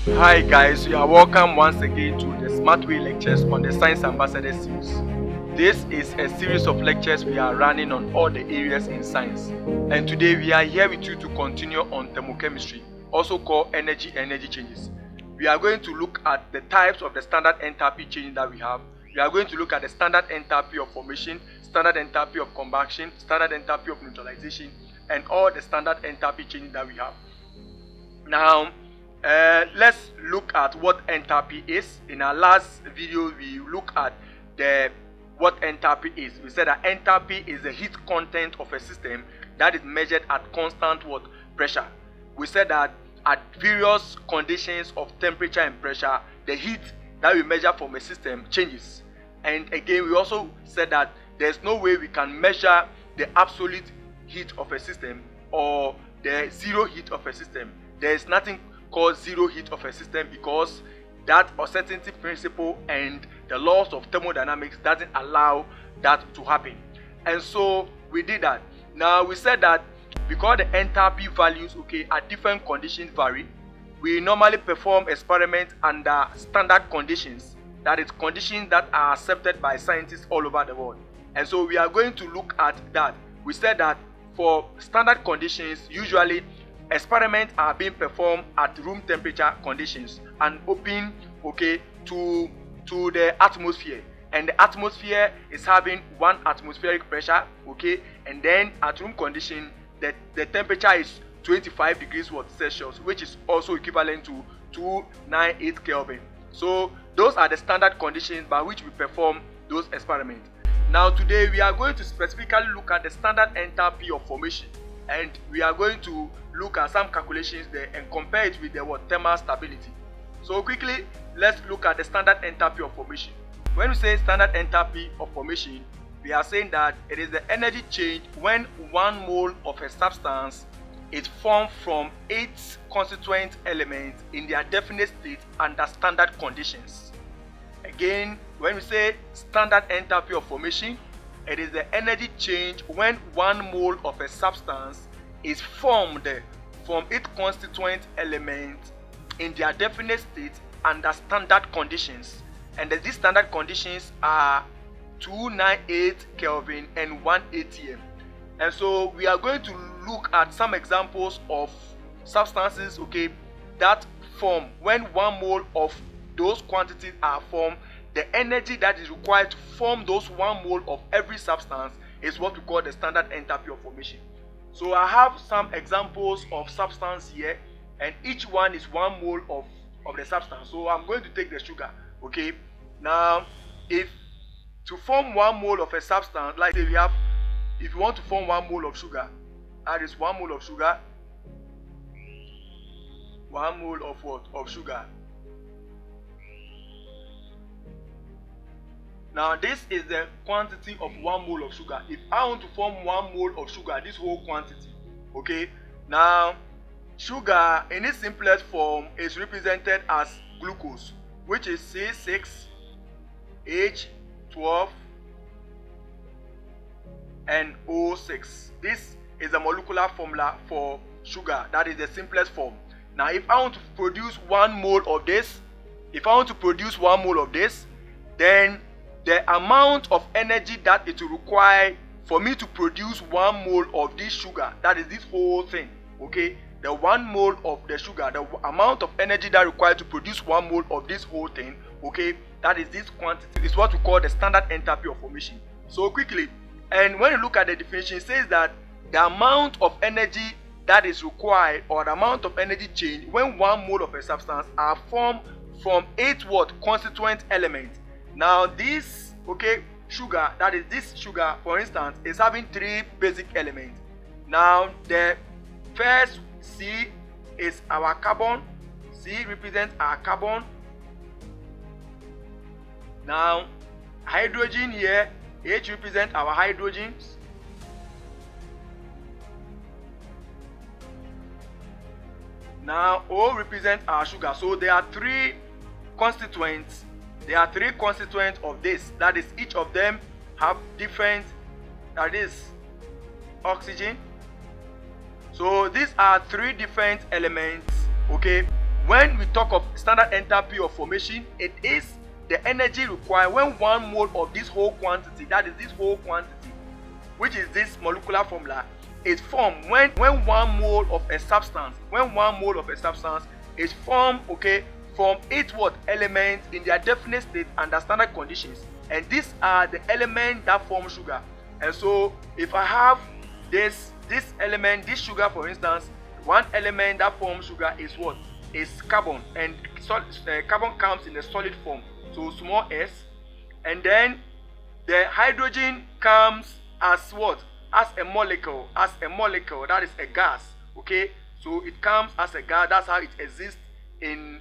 Hi guys, you are welcome once again to the Smart Way lectures on the Science Ambassador series. This is a series of lectures we are running on all the areas in science. And today we are here with you to continue on thermochemistry, also called energy changes. We are going to look at the types of the standard enthalpy change that we have. We are going to look at the standard enthalpy of formation, standard enthalpy of combustion, standard enthalpy of neutralization, and all the standard enthalpy changes that we have. Now, let's look at what enthalpy is. In our last video, we look at what enthalpy is. We said that enthalpy is the heat content of a system that is measured at constant pressure. We said that at various conditions of temperature and pressure, the heat that we measure from a system changes. And again, we also said that there's no way we can measure the absolute heat of a system or the zero heat of a system. There is nothing called zero heat of a system because that uncertainty principle and the laws of thermodynamics doesn't allow that to happen. And so we did that. Now we said that because the enthalpy values at different conditions vary, we normally perform experiments under standard conditions, that is conditions that are accepted by scientists all over the world. And so we are going to look at that. We said that for standard conditions, usually experiments are being performed at room temperature conditions and open to the atmosphere, and the atmosphere is having 1 atmospheric pressure, and then at room condition the temperature is 25 degrees Celsius, which is also equivalent to 298 Kelvin. So those are the standard conditions by which we perform those experiments. Now today we are going to specifically look at the standard enthalpy of formation, and we are going to look at some calculations there and compare it with the thermal stability. So quickly, let's look at the standard enthalpy of formation. When we say standard enthalpy of formation, we are saying that it is the energy change when 1 mole of a substance is formed from 8 constituent elements in their definite state under standard conditions. Again, when we say standard enthalpy of formation, it is the energy change when 1 mole of a substance is formed from 8 constituent elements in their definite state under standard conditions. And these standard conditions are 298 Kelvin and 1 atm. And so we are going to look at some examples of substances that form when 1 mole of those quantities are formed. The energy that is required to form those 1 mole of every substance is what we call the standard enthalpy of formation. So I have some examples of substance here, and each one is 1 mole of the substance. So I'm going to take the sugar. Now if to form 1 mole of a substance, like say if you want to form 1 mole of sugar, that is 1 mole of sugar, 1 mole of what? Of sugar. Now this is the quantity of 1 mole of sugar. If I want to form 1 mole of sugar, this whole quantity, now sugar in its simplest form is represented as glucose, which is C6H12 and O6. This is the molecular formula for sugar. That is the simplest form. Now if I want to produce 1 mole of this, then the amount of energy that it will require for me to produce 1 mole of this sugar, that is this whole thing, the 1 mole of the sugar, the amount of energy that required to produce 1 mole of this whole thing, that is this quantity, is what we call the standard enthalpy of formation. So quickly, and when you look at the definition, it says that the amount of energy that is required, or the amount of energy change when 1 mole of a substance are formed from 8 constituent elements. Now this sugar, that is this sugar for instance, is having 3 basic elements. Now the first C is our carbon. C represents our carbon. Now hydrogen here, H represents our hydrogens. Now O represents our sugar. So there are 3 constituents. There are 3 constituents of this. That is, each of them have different, that is oxygen. So these are 3 different elements when we talk of standard enthalpy of formation, it is the energy required when 1 mole of this whole quantity, that is this whole quantity, which is this molecular formula, is formed when 1 mole of a substance, is formed, okay, from 8 what elements in their definite state under standard conditions, and these are the elements that form sugar. And so if I have this element, this sugar, for instance, one element that forms sugar is what? Is carbon, and carbon comes in a solid form, so small s, and then the hydrogen comes as what? As a molecule, that is a gas, okay? So it comes as a gas. That's how it exists in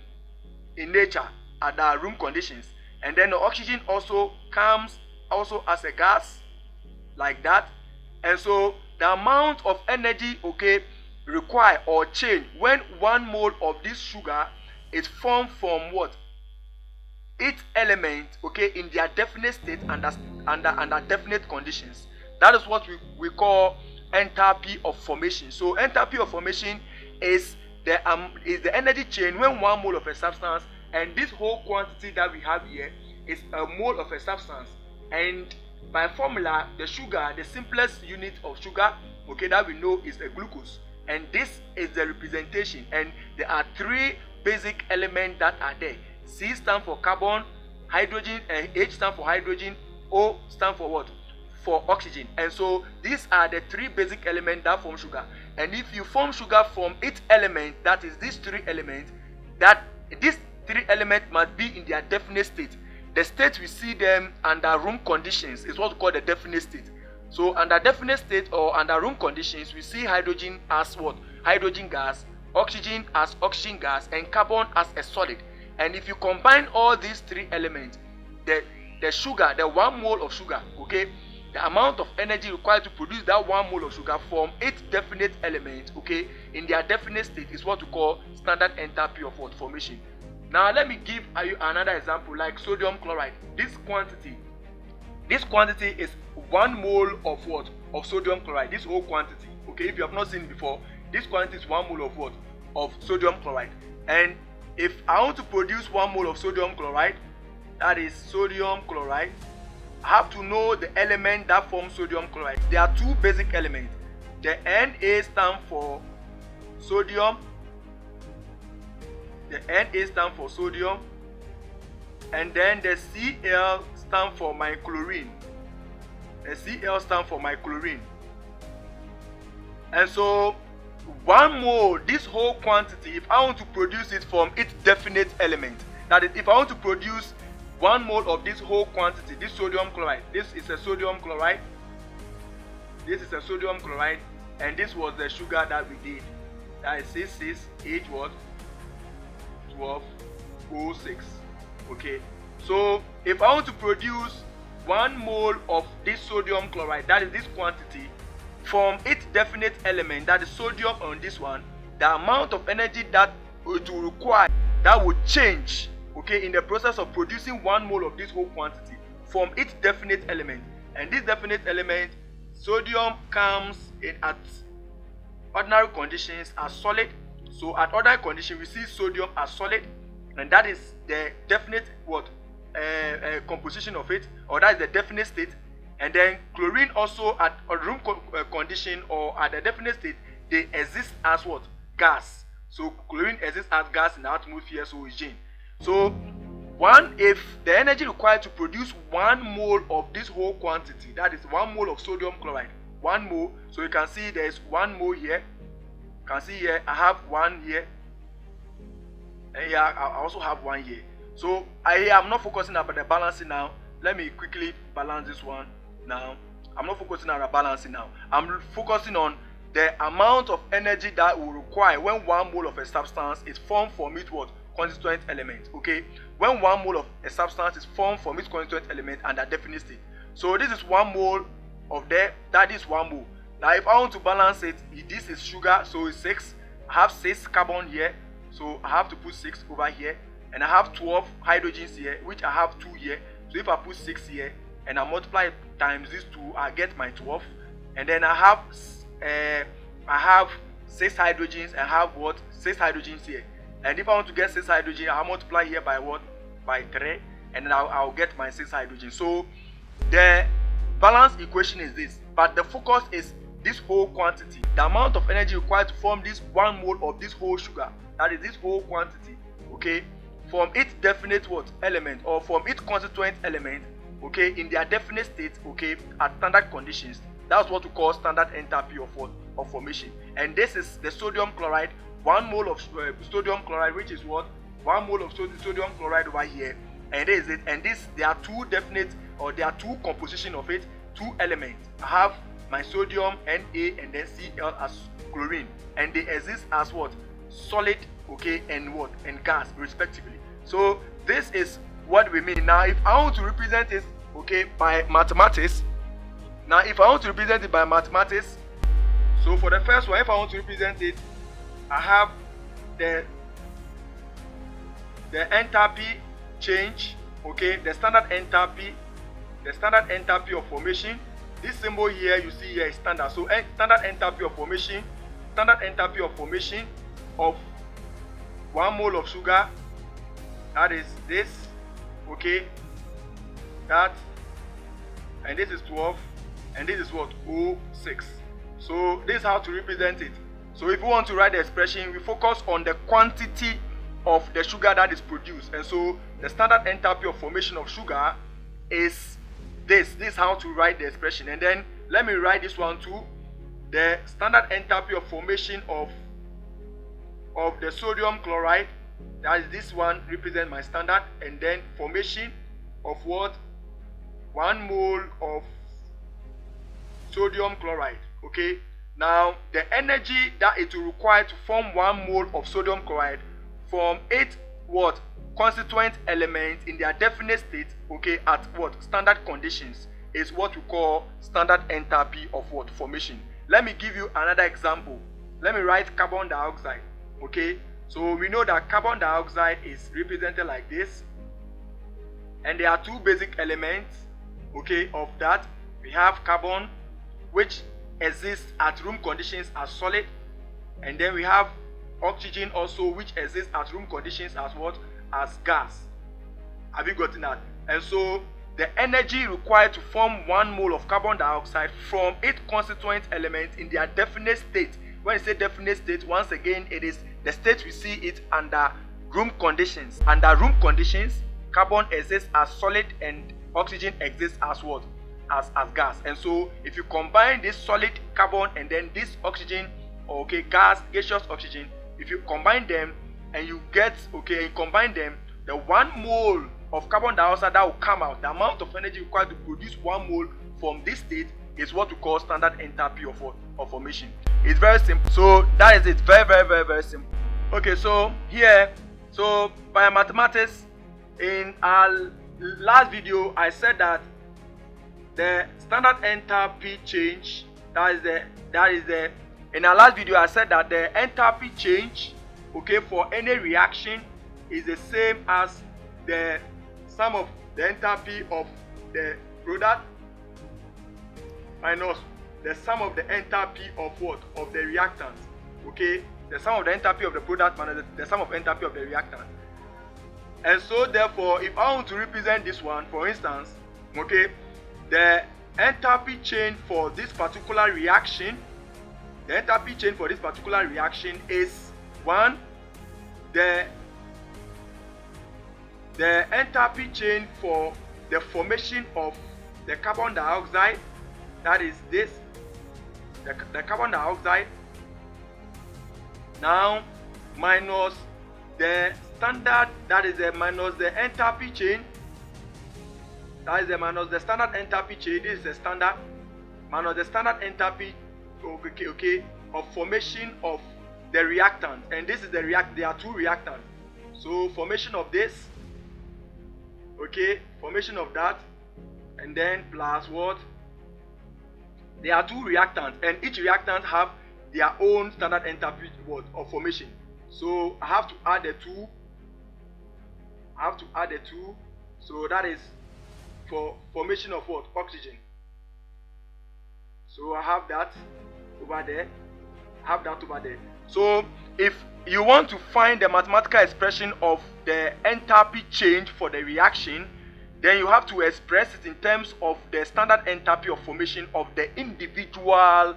nature at the room conditions. And then the oxygen also comes also as a gas, like that. And so the amount of energy, okay, required or change when 1 mole of this sugar is formed from what? 8 elements, okay, in their definite state under definite conditions. That is what we call enthalpy of formation. So enthalpy of formation is the energy change when 1 mole of a substance, and this whole quantity that we have here is a mole of a substance. And by formula, the sugar, the simplest unit of sugar, okay, that we know is a glucose. And this is the representation, and there are 3 basic elements that are there. C stands for carbon, hydrogen, H stands for hydrogen, O stands for what? For oxygen. And so these are the 3 basic elements that form sugar. And if you form sugar from 8 elements, that is these 3 elements, that these 3 elements must be in their definite state. The state we see them under room conditions is what we call the definite state. So under definite state or under room conditions, we see hydrogen as what? Hydrogen gas, oxygen as oxygen gas, and carbon as a solid. And if you combine all these 3 elements, the sugar, the 1 mole of sugar, okay, the amount of energy required to produce that 1 mole of sugar from 8 definite elements, okay, in their definite state is what we call standard enthalpy of what? Formation. Now let me give you another example, like sodium chloride. This quantity is 1 mole of what? Of sodium chloride. This whole quantity, okay, if you have not seen it before, this quantity is 1 mole of what? Of sodium chloride. And if I want to produce 1 mole of sodium chloride, that is sodium chloride, I have to know the element that forms sodium chloride. There are 2 basic elements. The Na stands for sodium. The Na stands for sodium, and then the Cl stands for my chlorine. The Cl stands for my chlorine. And so 1 mole, this whole quantity, if I want to produce it from its definite element, that is, if I want to produce 1 mole of this whole quantity, this sodium chloride, this is a sodium chloride, and this was the sugar that we did, that is C6H what? 12O6. Okay, so if I want to produce 1 mole of this sodium chloride, that is this quantity, from its definite element, that is sodium on this one, the amount of energy that it will require, that will change, okay, in the process of producing 1 mole of this whole quantity from its definite element. And this definite element, sodium, comes in at ordinary conditions as solid. So at ordinary condition, we see sodium as solid, and that is the definite what? Composition of it, or that is the definite state. And then chlorine also at a room condition or at the definite state, they exist as what? Gas. So chlorine exists as gas in the atmosphere, so is Jane. So if the energy required to produce 1 mole of this whole quantity, that is 1 mole of sodium chloride, 1 mole. So you can see there is 1 mole here. You can see here I have 1 here, and here I also have 1 here. So I'm not focusing about the balancing now. Let me quickly balance this one now. I'm not focusing on the balancing now. I'm focusing on the amount of energy that will require when 1 mole of a substance is formed from its what? Constituent element. Okay, when 1 mole of a substance is formed from its constituent element under definite state. So this is 1 mole of that is 1 mole. Now if I want to balance it, this is sugar, so it's 6. I have 6 carbon here, so I have to put 6 over here, and I have 12 hydrogens here, which I have 2 here. So if I put 6 here and I multiply it times these 2, I get my 12. And then I have 6 hydrogens. I have what? 6 hydrogens here. And if I want to get 6 hydrogen, I'll multiply here by what? By 3, and then I'll get my 6 hydrogen. So the balance equation is this, but the focus is this whole quantity, the amount of energy required to form this 1 mole of this whole sugar, that is this whole quantity, okay, from its definite what element, or from its constituent element, okay, in their definite state, okay, at standard conditions. That's what we call standard enthalpy of what? Of formation. And this is the sodium chloride, 1 mole of sodium chloride, which is what? 1 mole of sodium chloride over here. And this is it. And this, there are two definite, or there are two composition of it, 2 elements. I have my sodium Na and then Cl as chlorine, and they exist as what? Solid, okay, and what? And gas respectively. So this is what we mean. Now if I want to represent it, okay, by mathematics, so for the first one, if I want to represent it, I have the enthalpy change, okay, the standard enthalpy of formation. This symbol here you see here is standard. So standard enthalpy of formation of 1 mole of sugar, that is this, okay, that, and this is 12, and this is what? 0.6. So this is how to represent it. So if you want to write the expression, we focus on the quantity of the sugar that is produced, and so the standard enthalpy of formation of sugar is this is how to write the expression. And then let me write this one too. The standard enthalpy of formation of the sodium chloride, that is this one, represent my standard, and then formation of what? 1 mole of sodium chloride, okay. Now the energy that it will require to form 1 mole of sodium chloride from 8 what? Constituent elements in their definite state, okay, at what? Standard conditions, is what we call standard enthalpy of what? Formation. Let me give you another example. Let me write carbon dioxide, okay. So we know that carbon dioxide is represented like this, and there are 2 basic elements, okay, of that. We have carbon, which exists at room conditions as solid, and then we have oxygen also, which exists at room conditions as what? As gas. Have you gotten that? And so the energy required to form 1 mole of carbon dioxide from 8 constituent elements in their definite state. When you say definite state, once again, it is the state we see it under room conditions. Under room conditions, carbon exists as solid and oxygen exists as what? As gas. And so if you combine this solid carbon and then this oxygen, okay, gaseous oxygen, if you combine them and you get, okay, you combine them, the 1 mole of carbon dioxide that will come out, the amount of energy required to produce 1 mole from this state is what we call standard enthalpy of formation. It's very simple. So that is it. Very simple. Okay, so here, so by mathematics, in our last video I said that the standard enthalpy change, in our last video I said that the enthalpy change, okay, for any reaction is the same as the sum of the enthalpy of the product minus the sum of the enthalpy of what? Of the reactant, okay, the sum of the enthalpy of the product minus the sum of enthalpy of the reactant. And so therefore, if I want to represent this one, for instance, okay, the enthalpy change for this particular reaction, is 1, the enthalpy change for the formation of the carbon dioxide, that is this, the carbon dioxide, now minus the standard, that is minus the enthalpy change, that is minus the standard enthalpy change, this is the standard, minus the standard enthalpy, okay, of formation of the reactant, and this is the there are 2 reactants. So formation of this, okay, formation of that, and then plus what? There are 2 reactants, and each reactant have their own standard enthalpy of formation. So I have to add the 2. So that is for formation of what? Oxygen. So I have that over there. So if you want to find the mathematical expression of the enthalpy change for the reaction, then you have to express it in terms of the standard enthalpy of formation of the individual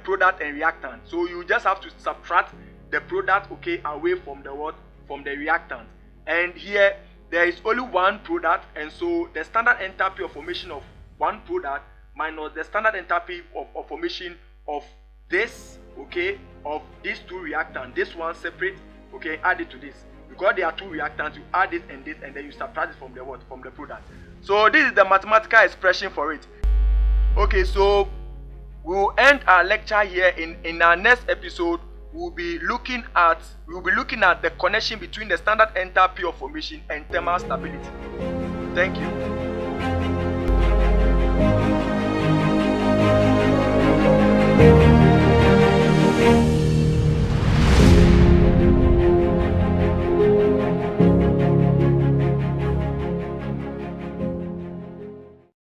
product and reactant. So you just have to subtract the product, okay, away from the from the reactant. And here there is only one product, and so the standard enthalpy of formation of one product minus the standard enthalpy of formation of this, okay, of these two reactants, this one separate, okay, add it to this. Because there are two reactants, you add this, and then you subtract it from the from the product. So this is the mathematical expression for it. Okay, so we'll end our lecture here. In our next episode, we'll be looking at the connection between the standard enthalpy of formation and thermal stability. Thank you.